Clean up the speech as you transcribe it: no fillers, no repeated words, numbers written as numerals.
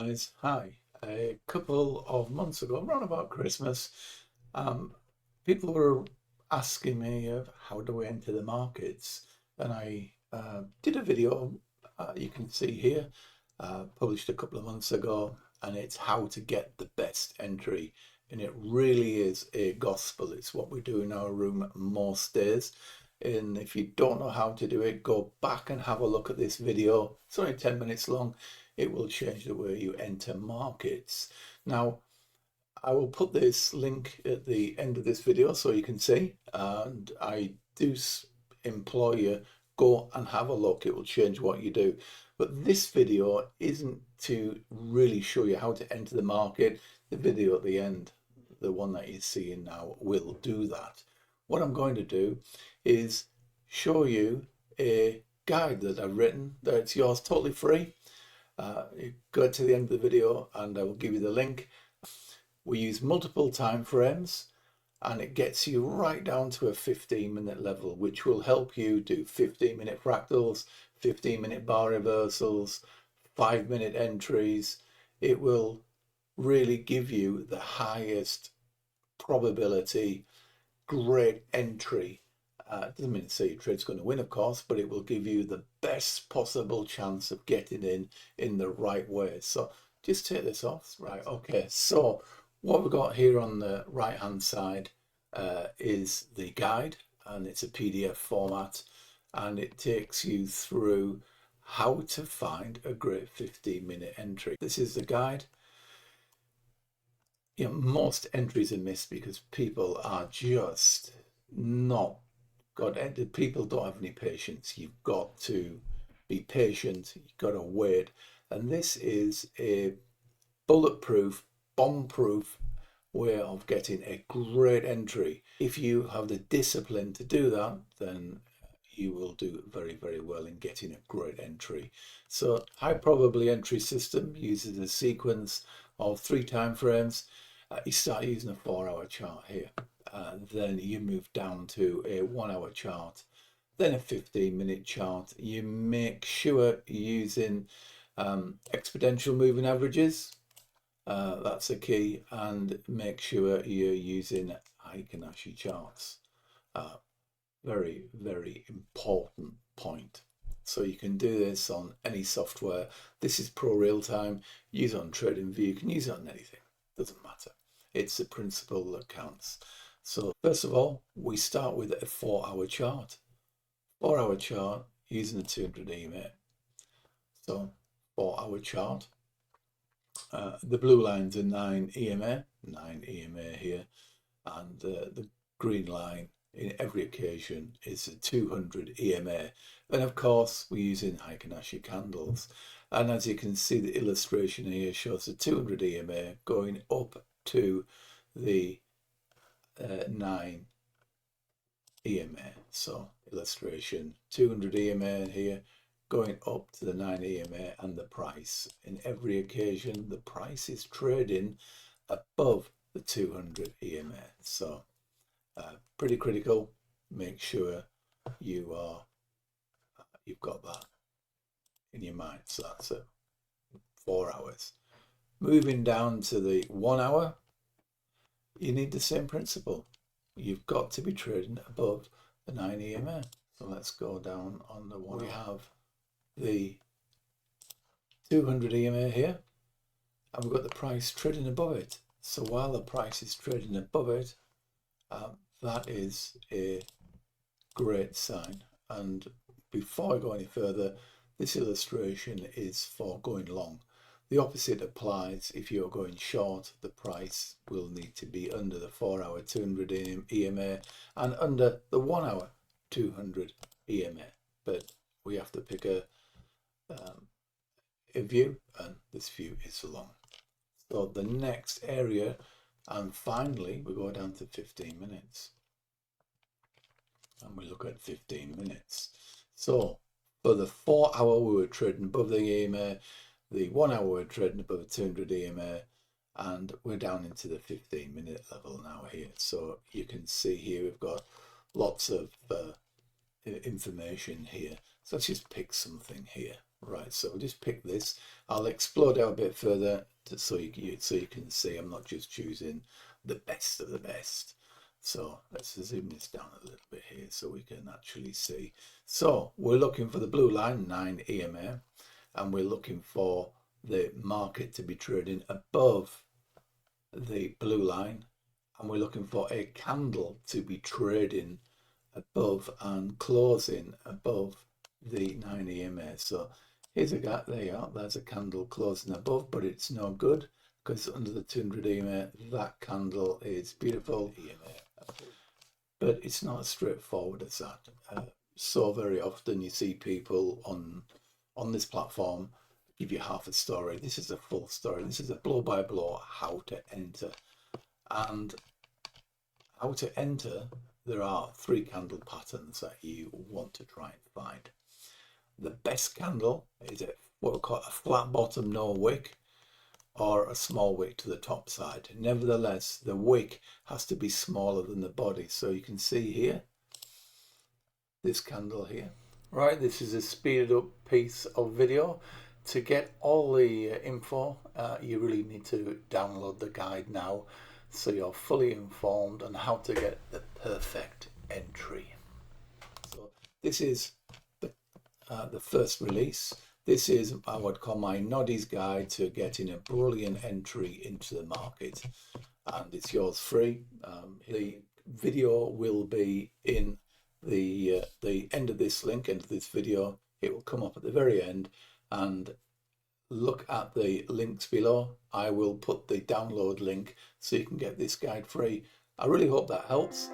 guys, hi. A couple of months ago, around about Christmas, people were asking me how do we enter the markets, and I did a video. You can see here, published a couple of months ago, and it's how to get the best entry. And it really is a gospel. It's what we do in our room most days. And if you don't know how to do it, go back and have a look at this video. It's only 10 minutes long. It will change the way you enter markets. Now, I will put this link at the end of this video so you can see, and I do implore you, go and have a look. It will change what you do. But this video isn't to really show you how to enter the market. The video at the end, the one that you're seeing now, will do that. What I'm going to do is show you a guide that I've written. That's yours totally free. You go to the end of the video and I will give you the link. We use multiple time frames and it gets you right down to a 15-minute level, which will help you do 15-minute fractals, 15-minute bar reversals, 5-minute entries. It will really give you the highest probability, great entry. Doesn't mean to say your trade's going to win, of course, but it will give you the best possible chance of getting in the right way. So just take this off. Right, okay, so what we've got here on the right hand side is the guide, and it's a PDF format, and it takes you through how to find a great 15-minute entry. This is the guide. You know, most entries are missed because people are just not people don't have any patience. You've got to be patient, you've got to wait, and this is a bulletproof, bomb-proof way of getting a great entry. If you have the discipline to do that, then you will do very, very well in getting a great entry. So high probability entry system uses a sequence of 3 time frames. You start using a 4-hour chart here. Then you move down to a 1-hour chart, then a 15-minute chart. You make sure you're using exponential moving averages. That's a key, and make sure you're using Heikin-Ashi charts. Very, very important point. So you can do this on any software. This is Pro Real Time. Use it on TradingView. You can use it on anything. Doesn't matter. It's the principle that counts. So first of all, we start with a 4-hour chart. 4-hour chart using the 200 EMA. So 4-hour chart. The blue line's a 9 EMA, 9 EMA here, and the green line in every occasion is a 200 EMA. And of course, we're using Heikin-Ashi candles. And as you can see, the illustration here shows the 200 EMA going up to the 9 EMA. So illustration 200 EMA here going up to the 9 EMA, and the price in every occasion, the price is trading above the 200 EMA. So pretty critical. Make sure you've got that in your mind. So that's it. 4 hours. Moving down to the 1 hour, you need the same principle. You've got to be trading above the 9 EMA. So let's go down on the 1 hour. We have the 200 EMA here, and we've got the price trading above it. So while the price is trading above it, that is a great sign. And before I go any further, this illustration is for going long. The opposite applies. If you're going short, the price will need to be under the 4-hour 200 EMA and under the 1-hour 200 EMA. But we have to pick a view, and this view is long. So the next area, and finally we go down to 15 minutes. And we look at 15 minutes. So for the 4-hour we were trading above the EMA, the 1 hour we're trading above 200 EMA, and we're down into the 15-minute level now here. So you can see here we've got lots of information here. So let's just pick something here. Right, so we'll just pick this. I'll explode out a bit further so you can see I'm not just choosing the best of the best. So let's zoom this down a little bit here so we can actually see. So we're looking for the blue line, 9 EMA, and we're looking for the market to be trading above the blue line, and we're looking for a candle to be trading above and closing above the 9 EMA. So here's a gap, there you are, there's a candle closing above, but it's no good because under the 200 EMA, that candle is beautiful, but it's not as straightforward as that. So very often you see people on this platform give you half a story. This is a full story. This is a blow by blow how to enter. And how to enter, there are 3 candle patterns that you want to try and find. The best candle is what we call a flat bottom, no wick, or a small wick to the top side. Nevertheless, the wick has to be smaller than the body. So you can see here, this candle here. Right, this is a speeded up piece of video. To get all the info, you really need to download the guide now, so you're fully informed on how to get the perfect entry. So this is the first release. This is I would call my noddy's guide to getting a brilliant entry into the market, and it's yours free. The video will be in the end of this link, end of this video. It will come up at the very end, and look at the links below. I will put the download link so you can get this guide free. I really hope that helps.